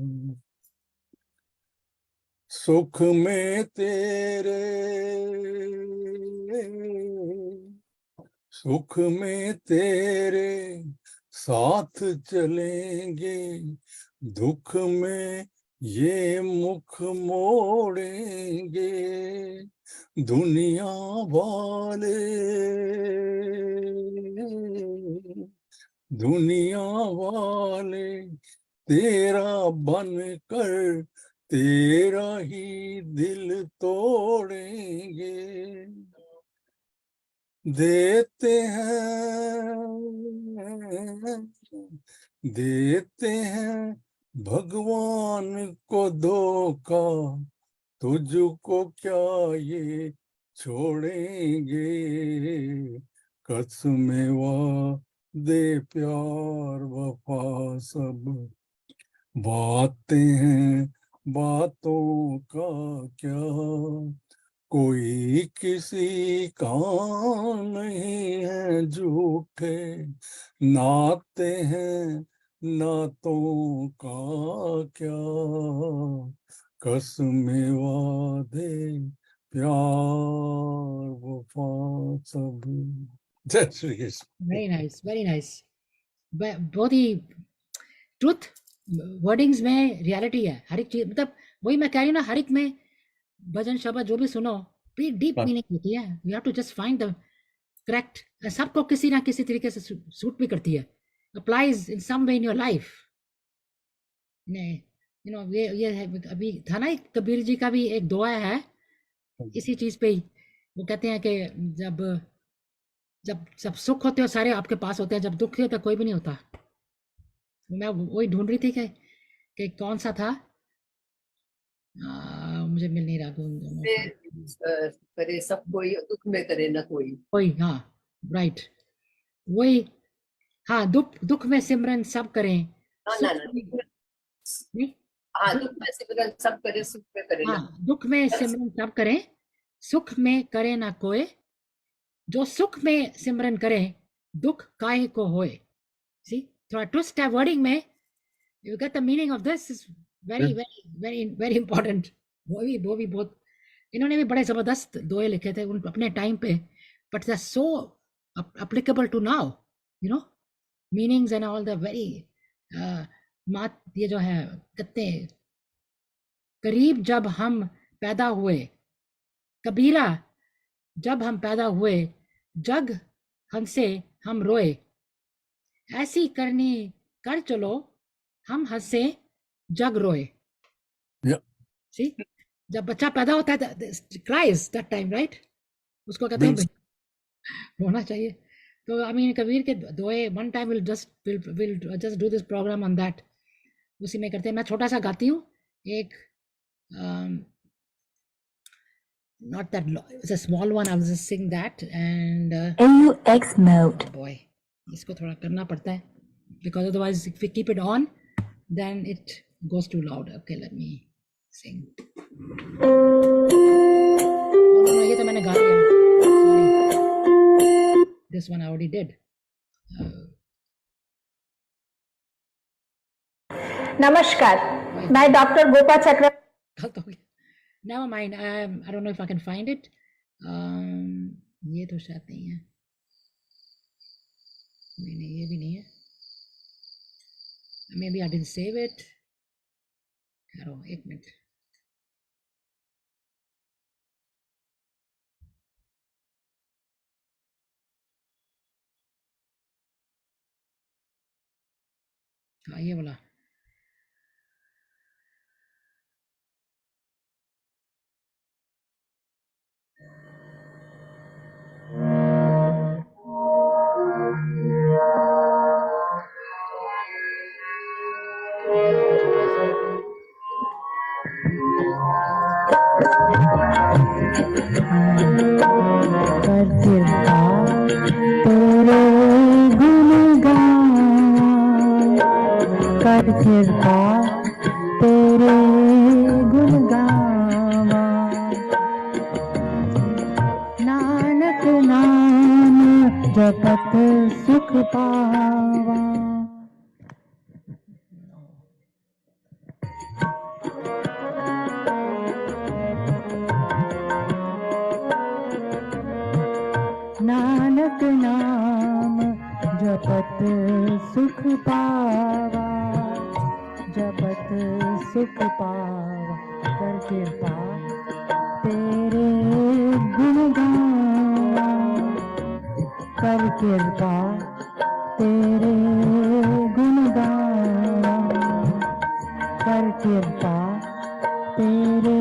सुख में तेरे सुख में तेरे साथ चलेंगे, दुख में ये मुख मोड़ेंगे, दुनिया वाले तेरा बनकर तेरा ही दिल तोड़ेंगे, देते हैं भगवान को धोखा, तुझको क्या ये छोड़ेंगे, कसमें वादे प्यार वफा सब बातें हैं, बातों का क्या, कोई किसी का नहीं है, झूठे नाते हैं, नातों का क्या, कसमें वादे प्यार वफा सब। जय Shri Krishna. Very nice, very nice. बहुत ही ट्रुथ वर्डिंग्स में रियलिटी है, हर एक चीज, मतलब वही मैं कह रही हूँ ना, हर एक में भजन शब्द जो भी सुनो बड़ी डीप मीनिंग होती है, you have to just find the correct, सबको किसी ना किसी तरीके से सूट भी करती है, applies in some way in your life. You know ये है, अभी था ना एक कबीर जी का भी एक दुआ है इसी चीज पे ही, वो कहते हैं कि जब सब सुख होते हो सारे आपके पास होते हैं, जब दुख होता है कोई भी नहीं होता। मैं वही ढूंढ रही थी कि कौन सा था, मुझे मिल नहीं रहा। करे सब कोई, दुख में करे ना कोई। हाँ राइट, वही, हाँ, दुख में सिमरन सब करें, ना दुख में सिमरन सब करे, सुख में करे ना, दुख में सिमरन सब करें, सुख में करे ना कोई, जो सुख में सिमरन करे दुख काहे को होए। सी थोड़ा ट्विस्ट है वर्डिंग में, you get the meaning of this, is very very very very important. वो भी बहुत इन्होंने भी बड़े ज़बरदस्त दोहे लिखे थे उन अपने टाइम पे, but they so applicable to now, you know, meanings and all the very मात ये जो है कितने करीब जब हम पैदा हुए, कबीरा जब हम पैदा हुए, जग हमसे हम रोए, ऐसी करनी कर चलो हम हंसे जग रोए. Yeah. See, जब बच्चा पैदा होता है क्राइज दैट टाइम, राइट, उसको कहते हैं रोना चाहिए. तो आई मीन कबीर के दोहे, one time will just do this program on that, उसी में करते हैं. मैं छोटा सा गाती हूँ एक, not that it's a small one, I will just sing that and AUX mode. boy, इसको थोड़ा करना पड़ता है because otherwise if we keep it on then it goes too loud. Okay, let me sing. Oh, no, ये तो मैंने गा लिया, sorry, this one I already did. नमस्कार, मैं डॉक्टर गोपा चक्र गलत हो गया. Never mind, I don't know if I can find it. ये तो शायद नहीं है, नहीं ये भी नहीं है. Maybe I didn't save it. Hello, एक मिनट. हाँ ये वाला. कर कृपा तेरे गुणगान, कर कृपा तेरे गुणगान, नानक नाम जपत सुख पावा. नानक नाम जपत सुख पावा, जपत सुख पावा. कर कृपा तेरे गुण गावा, कर कृपा तेरे गुण गावा, कर कृपा तेरे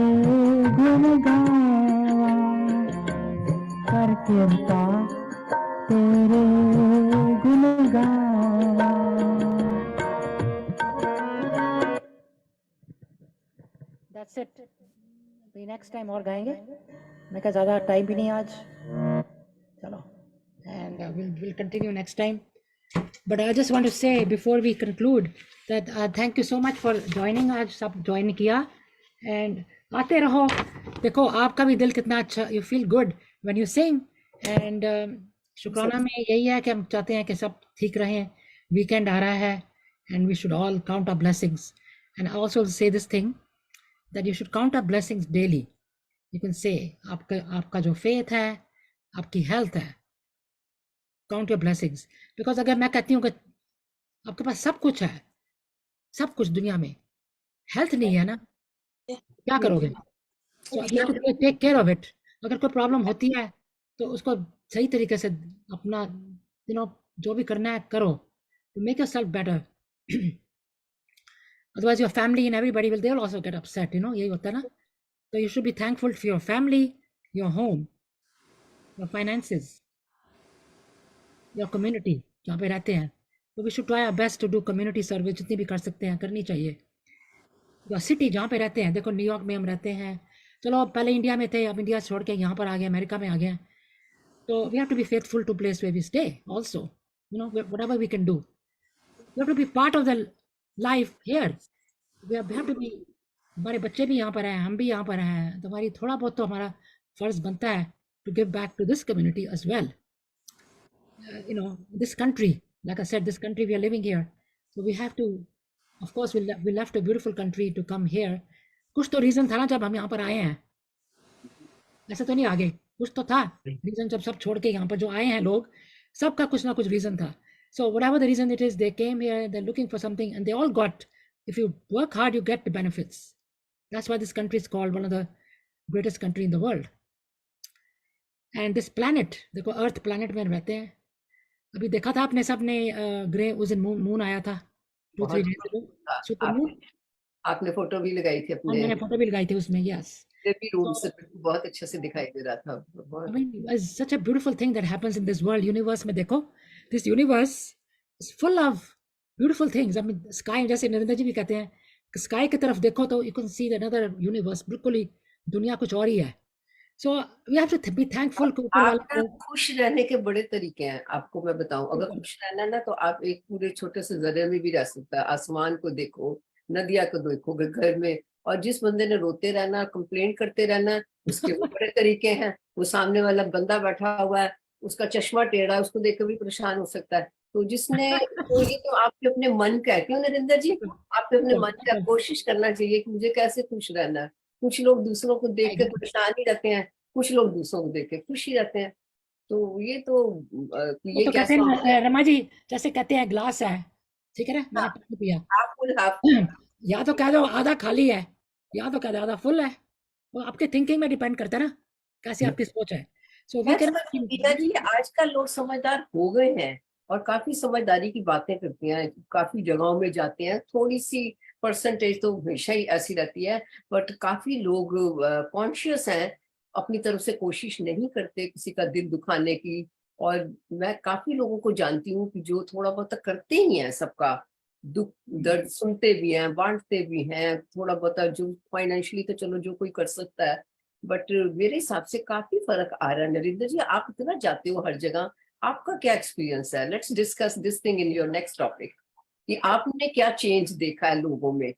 गुण गावा, कर कृपा तेरे गुण गावा. That's it. अभी नेक्स्ट टाइम और गाएंगे, मैं कहा ज़्यादा टाइम भी नहीं आज, चलो, and we'll continue next time. But I just want to say before we conclude that thank you so much for joining. आज सब ज्वाइन किया and आते रहो. देखो आपका भी दिल कितना अच्छा, you feel good when you sing. And शुक्राना में यही है कि हम चाहते हैं कि सब ठीक रहें. वीकेंड आ रहा है and we should all count our blessings. And I also say this thing that you should count our blessings daily. You can say आपका जो faith है, आपकी health है, count your blessings. Because अगर मैं कहती हूँ कि आपके पास सब कुछ है, सब कुछ दुनिया में, health नहीं है ना, क्या करोगे? So you have to take care of it. अगर कोई प्रॉब्लम होती है तो उसको सही तरीके से अपना जो भी करना है करो to make yourself better. Otherwise your family and everybody they'll also get upset, यही होता है ना. So you should be thankful for your family, your home, your finances, your community जहाँ पे रहते हैं. So we should try our best to do community service, जितनी भी कर सकते हैं करनी चाहिए. Your city जहाँ पे रहते हैं, देखो न्यूयॉर्क में हम रहते हैं, चलो पहले इंडिया में थे, अब इंडिया छोड़ के यहाँ पर आ गए, अमेरिका में आ गए. So we have to be faithful to place where we stay also, whatever we can do. We have to be part of the life here. We have to be, हमारे बच्चे भी यहाँ पर हैं, हम भी यहाँ पर हैं, तो हमारी थोड़ा बहुत तो हमारा फर्ज बनता है to give back to this community as well. This country, like I said, this country we are living here, so we have to, of course we left a beautiful country to come here. कुछ तो reason था ना जब हम यहाँ पर आए हैं. ऐसा तो नहीं आ गए, कुछ तो था रीजन। जब सब छोड़ के यहाँ पर जो आए हैं लोग, सबका कुछ ना कुछ रीजन था. So whatever the reason it is, they came here, they're looking for something, and they all got. If you work hard, you get the benefits. That's why this country is called one of the greatest country in the world. And this planet, देखो अर्थ planet में रहते हैं. अभी देखा था आपने सबने grey उस दिन मून आया था 2-3 बहुत days ago. हाँ, सुपर मून. आपने फोटो भी लगाई थी अपने मैंने फोटो भी लगाई थी उसमें. यस. भी रूम से, बहुत अच्छे से दिखाई दे रहा था I बहुत. mean, it's such a beautiful thing that happens in this world. Universe में देखो, this universe is full of beautiful things. I mean, sky, जैसे नरेंद्र जी भी कहते हैं, sky की तरफ देखो तो you can see another universe. बिल्कुल ही दुनिया कुछ और ही है. So we have to be thankful कि ऊपर वाले आपका को. खुश रहने के बड़े तरीके हैं, आपको मैं बताऊं. अगर खुश रहना ना तो आप एक पूरे छोटे से जरिए में भी रह सकता है. आसमान को देखो, नदिया को देखो, घर में. और जिस बंदे ने रोते रहना, कंप्लेंट करते रहना, उसके वो बड़े तरीके हैं. वो सामने वाला बंदा बैठा हुआ है, उसका चश्मा टेढ़ा है, उसको देखकर भी परेशान हो सकता है. तो जिसने तो ये तो आपके अपने मन का है, क्यों नरेंद्र जी? आपके अपने मन का कोशिश करना चाहिए कि मुझे कैसे खुश रहना है. कुछ लोग दूसरों को देख के परेशान ही रहते हैं, कुछ लोग दूसरों को देख के खुश ही रहते हैं. तो ये तो ये तो कहते कैसा हैं रमा जी, जैसे कहते हैं ग्लास है, ठीक है ना, मैंने पानी पिया, आप या तो कह दो आधा खाली है, या तो कह दो आधा फुल है. वो आपके थिंकिंग में डिपेंड करता है ना, कैसी आपकी सोच है. So we can. जी आजकल लोग समझदार हो गए हैं और काफी समझदारी की बातें करते हैं, काफी जगहों में जाते हैं. थोड़ी सी परसेंटेज तो हमेशा ही ऐसी रहती है, बट काफी लोग कॉन्शियस हैं, अपनी तरफ से कोशिश नहीं करते किसी का दिल दुखाने की. और मैं काफी लोगों को जानती हूँ कि जो थोड़ा बहुत करते ही हैं, सबका दुख दर्द सुनते भी हैं, बांटते भी हैं, थोड़ा बहुत जो फाइनेंशियली तो चलो जो कोई कर सकता है. बट मेरे हिसाब से काफी फर्क आ रहा है. नरेंद्र जी, आप इतना जाते हो हर जगह, आपका क्या एक्सपीरियंस है? Let's discuss this thing in your next topic, कि आपने क्या चेंज देखा है लोगों में.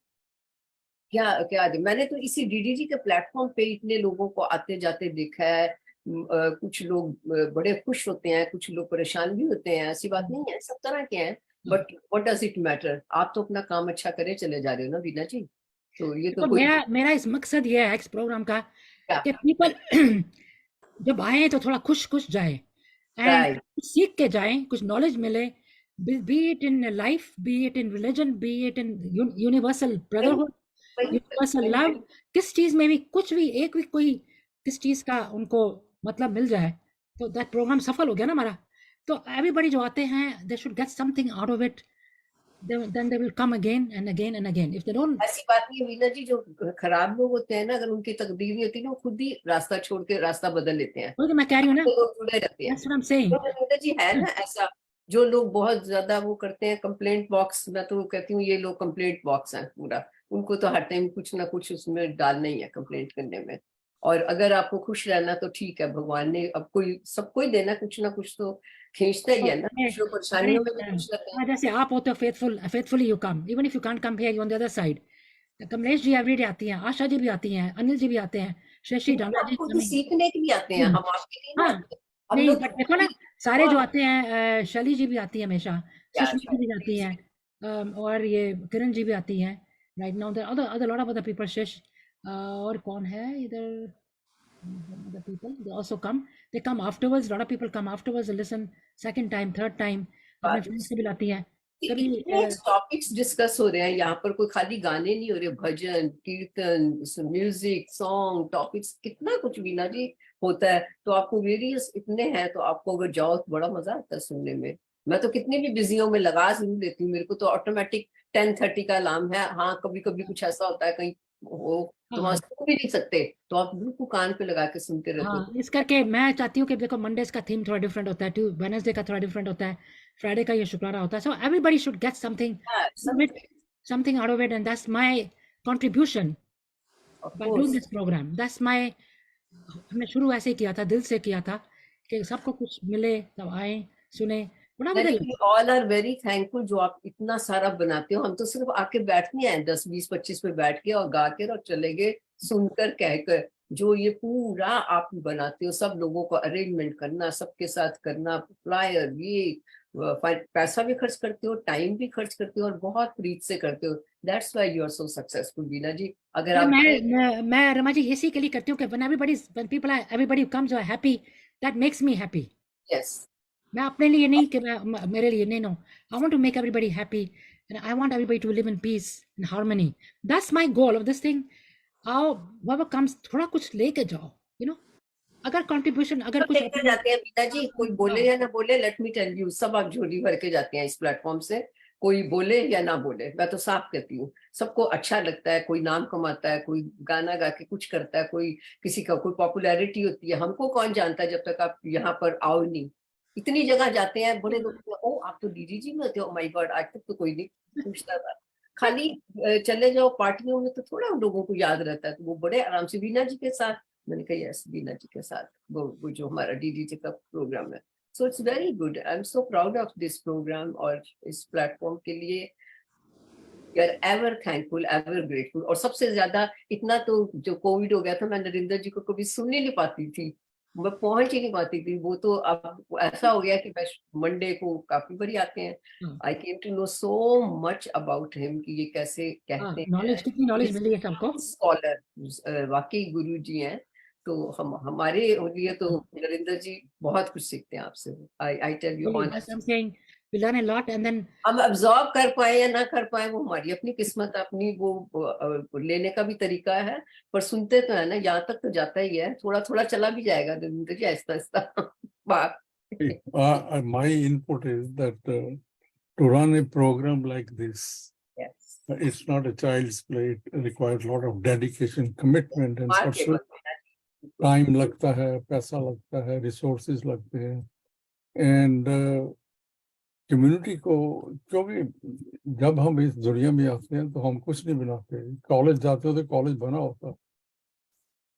क्या क्या मैंने तो इसी डीडीजी के प्लेटफॉर्म पे इतने लोगों को आते जाते देखा है. कुछ लोग बड़े खुश होते हैं, कुछ लोग परेशान भी होते हैं, ऐसी बात नहीं है, सब तरह के हैं. But what does it matter? आप तो अपना काम अच्छा करे चले जा रहे हो ना वीना जी. तो ये तो कोई मेरा इस मकसद ये है इस प्रोग्राम का क्या? कि पीपल जब आए तो थोड़ा खुश जाए, एंड Right. सीख के जाए, कुछ नॉलेज मिले, B it in life, B it in religion, B it in universal brotherhood, universal love. किस चीज में भी कुछ भी एक भी कोई किस चीज का उनको मतलब मिल जाए तो दैट प्रोग्राम सफल हो गया ना हमारा. तो एवरीबॉडी जो आते हैं, they should get something out of it, then they will come again and again and again. If they don't, ऐसी बात नहीं है वीना जी. जो खराब लोग होते हैं ना, अगर उनकी तकदीर नहीं होती ना, वो खुद ही रास्ता छोड़ के रास्ता बदल लेते हैं. वो तो मैं कह रही हूँ ना, तो लोग जुड़े रहते हैं. that's what I'm saying. तो वीना जी है ना ऐसा, जो लोग बहुत ज्यादा वो करते हैं कंप्लेंट बॉक्स. मैं तो कहती हूँ ये लोग कंप्लेंट बॉक्स हैं पूरा. उनको तो हर टाइम कुछ ना कुछ उसमें डालना ही है कंप्लेंट करने में. और अगर आपको खुश रहना तो ठीक है, भगवान ने अब कोई सबको ही देना, कुछ ना कुछ तो खींचता ही है ना. जो परेशानियों में भी खुश रहते हैं. जैसे आप होते हो faithfully you come, even if you can't come here, you on the other side. Kamlesh ji everyday आती हैं, आशा जी भी आती हैं, अनिल जी भी आते हैं, शशि डांगा जी. आपको तो सीखने के लिए आते हैं, हम आपके लिए नहीं हाँ, आते. हम नहीं लोग बट देखो ना, सारे जो आते हैं, शैली जी भी आती है हमेशा, सुषमा जी भी आती हैं, और ये किरण जी भी आती हैं. Right now there other lot of other people. शेष और कौन है इधर, other people, they also come, they come afterwards. A lot of people come afterwards and listen second time, third time. अपने फ्रेंड्स से भी लाती हैं. कभी टॉपिक्स डिस्कस हो रहे हैं यहाँ पर, कोई खाली गाने नहीं हो रहे, भजन कीर्तन, म्यूजिक, सॉन्ग, टॉपिक्स, कितना कुछ वीना जी होता है. तो आपको वेरियस इतने हैं, तो आपको अगर जाओ तो बड़ा मजा आता है सुनने में. मैं तो कितनी भी बिजियों में लगा जरूर देती हूँ. मेरे को तो ऑटोमेटिक 10:30 का अलार्म है. हाँ, कभी कभी कुछ ऐसा होता है कहीं हो तो वहां सुन भी नहीं सकते, तो आप बिल्कुल कान पे लगा के सुनते रहते हो. हाँ, इस करके मैं चाहती हूँ कि देखो मंडेज का थीम थोड़ा डिफरेंट होता है, वेडनेसडे का थोड़ा डिफरेंट होता है, फ्राइडे का ये शुक्राना होता है. So everybody should get something out of it, and that's my contribution by doing this program. That's my, हमने शुरू ऐसे ही किया था, दिल से किया था कि सबको कुछ मिले, सब आए सुने. ऑल आर वेरी थैंकफुल जो आप इतना सारा बनाते हो. हम तो सिर्फ आके बैठने आए 10, 20, 25 पे बैठ के और गा के और चले गए, सुनकर कहकर. जो ये पूरा आप बनाते हो, सब लोगों को अरेंजमेंट करना, सबके साथ करना, फ्लायर, ये पैसा भी खर्च करते हो, टाइम भी खर्च करते हो और बहुत प्रीत से करते हो. That's why you are so successful Veena ji. अगर आप मैं रमा जी इसी के लिए करती हूँ कि when people are everybody comes or happy, that makes me happy. Yes मैं अपने लिए नहीं कि मेरे लिए नहीं, no. I want to make everybody happy and I want everybody to live in peace and harmony. That's my goal of this thing. Whoever comes, थोड़ा कुछ लेके जाओ, you know. अगर contribution, अगर कुछ लेकर जाते हैं वीना जी, कोई बोले या ना बोले, लेट मी टेल यू, सब आप झोली भर के जाते हैं इस प्लेटफॉर्म से. कोई बोले या ना बोले, मैं तो साफ कहती हूँ, सबको अच्छा लगता है. कोई नाम कमाता है, कोई गाना गा के कुछ करता है, कोई किसी का कोई पॉपुलैरिटी होती है. हमको कौन जानता है जब तक आप यहाँ पर आओ नहीं. इतनी जगह जाते हैं, बड़े लोग, ओ आप तो डीडी जी में होते हो. माय गॉड, आज तक तो कोई नहीं पूछता था. खाली चले जाओ पार्टियों में तो थोड़ा उन लोगों को याद रहता है. तो वो बड़े आराम से वीना जी के साथ, मैंने कहा यस वीना जी के साथ, वो जो हमारा डीडी का प्रोग्राम है. So it's very good. I am so proud of this program और इस प्लेटफॉर्म के लिए. We are ever thankful, ever grateful. और सबसे ज्यादा इतना तो जो कोविड हो गया था, मैं नरेंद्र जी को कभी सुन ही नहीं पाती थी, मैं पहुंच ही नहीं पाती थी. वो तो अब ऐसा हो गया कि मैं मंडे को काफी बारी आते हैं. I came to know so much about him कि ये कैसे कहते हैं. नॉलेज, कितनी नॉलेज मिली है सबको. स्कॉलर, वाकई गुरु जी हैं. तो हमारे लिए तो नरेंद्र जी बहुत कुछ सीखते हैं आपसे. I tell you honestly, we learn a lot and then हम अब्सॉर्ब कर पाए या ना कर पाए वो हमारी अपनी किस्मत, अपनी वो लेने का भी तरीका है. पर सुनते तो है ना, यहाँ तक तो जाता ही है. थोड़ा थोड़ा चला भी जाएगा नरेंद्र जी, आहिस्ता आहिस्ता बात. My input is that to run a program like this, Yes. it's not a child's play. It requires a lot of dedication, commitment, and Remarkable. time लगता है, पैसा लगता है, resources लगते हैं. And कम्युनिटी को, क्योंकि जब हम इस दुनिया में आते हैं तो हम कुछ नहीं बनाते. कॉलेज जाते हो तो कॉलेज बना होता,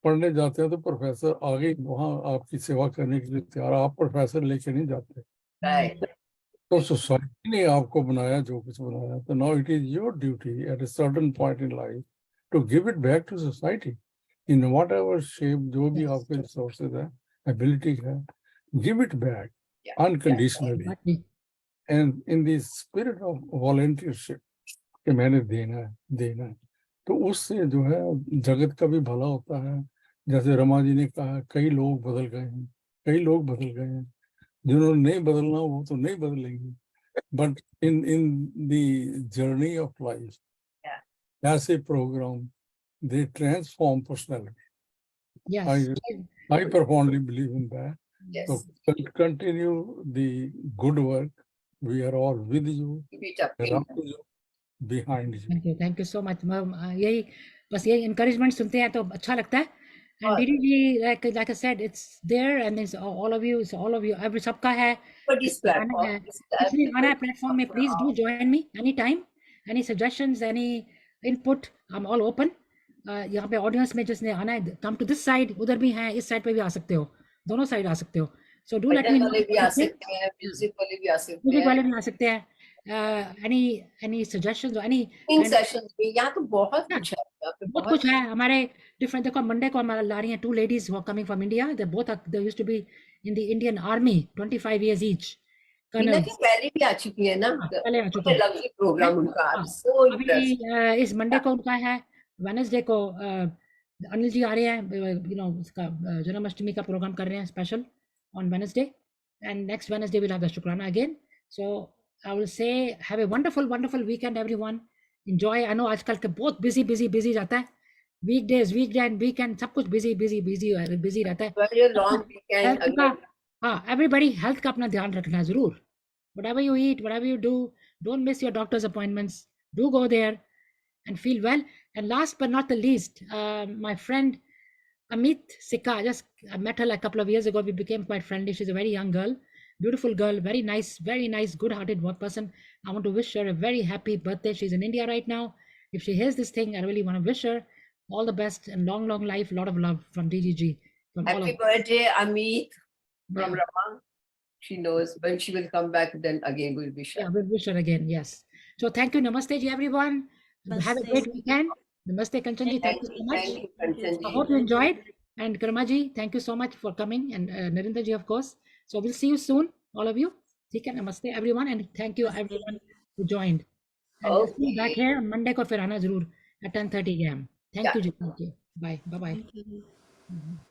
पढ़ने जाते हैं तो प्रोफेसर आगे वहाँ आपकी सेवा करने के लिए तैयार. आप प्रोफेसर लेके नहीं जाते. Right. तो सोसाइटी ने आपको बनाया जो कुछ बनाया. तो now it is your duty at a certain point in life to give it back to society in whatever shape. जो भी आपके रिसोर्सेज है, एबिलिटी है, give it back unconditionally and in the spirit of volunteership कि मैंने देना है. तो उससे जो है जगत का भी भला होता है. जैसे रमा जी ने कहा, कई लोग बदल गए हैं. जिन्होंने नहीं बदलना वो तो नहीं बदलेंगे. But in the journey of life ऐसे program they transform personality. I profoundly believe in that. Yes. So continue the good work. We are all with you, around you, behind you. Thank you so much. यही बस यही encouragement सुनते हैं तो अच्छा लगता है. And DDG, like I said, it's there and it's all of you. It's all of you. Every सबका है. But this platform, इसलिए आना है platform में. Please do join me anytime. Any suggestions, any input, I'm all open. यहाँ पे audience में जिसने आना है, come to this side. उधर भी हैं, इस side पे भी आ सकते हो. दोनों side आ सकते हो. So do let me know. भी आ सकते हैं, म्यूजिक वाले भी आ सकते म्यूजिक हैं, वाले भी आ सकते हैं. Any suggestions or any sessions भी. यहाँ तो बहुत कुछ है, यहाँ पे बहुत कुछ है हमारे डिफरेंट. देखो मंडे को हमारा ला रही हैं 2 ladies who are coming from India. They used to be in the Indian Army, 25 years each. Veena की पहले भी आ चुकी है ना, पहले आ चुकी है. लवली प्रोग्राम उनका. अभी इस मंडे को उनका है. वेडनेसडे को अनिल जी आ रहे हैं, उसका जन्माष्टमी का प्रोग्राम कर रहे हैं special on Wednesday, and next Wednesday we'll have the Shukrana again. So I will say have a wonderful weekend everyone. Enjoy. I know आजकल के बहुत busy जाता है. Weekdays, weekday and weekend सब कुछ busy रहता है. Very long weekend. Everybody health का अपना ध्यान रखना जरूर. Whatever you eat, whatever you do, don't miss your doctor's appointments. Do go there and feel well. And last but not the least, my friend Amit Sikka, I met her like a couple of years ago. We became quite friendly. She's a very young girl, beautiful girl, very nice, good-hearted person. I want to wish her a very happy birthday. She's in India right now. If she hears this thing, I really want to wish her all the best and long life, a lot of love from DGG. Happy birthday, Amit, from Rama. She knows when she will come back, then again we'll wish her. Yeah, we'll wish her again, yes. So thank you, Namaste ji, everyone. Have a great weekend. Namaste, Kanchan ji. Thank you so much. Thank you, Kanchan ji. I hope you enjoyed. And Karma ji, thank you so much for coming. And Narendra ji, of course. So we'll see you soon, all of you. ठीक है, नमस्ते everyone and thank you everyone who joined. And we'll see you back Okay. here on Monday को फिर आना जरूर at 10:30 AM. Thank Yeah. you ji, thank you. Bye, bye bye. Thank you.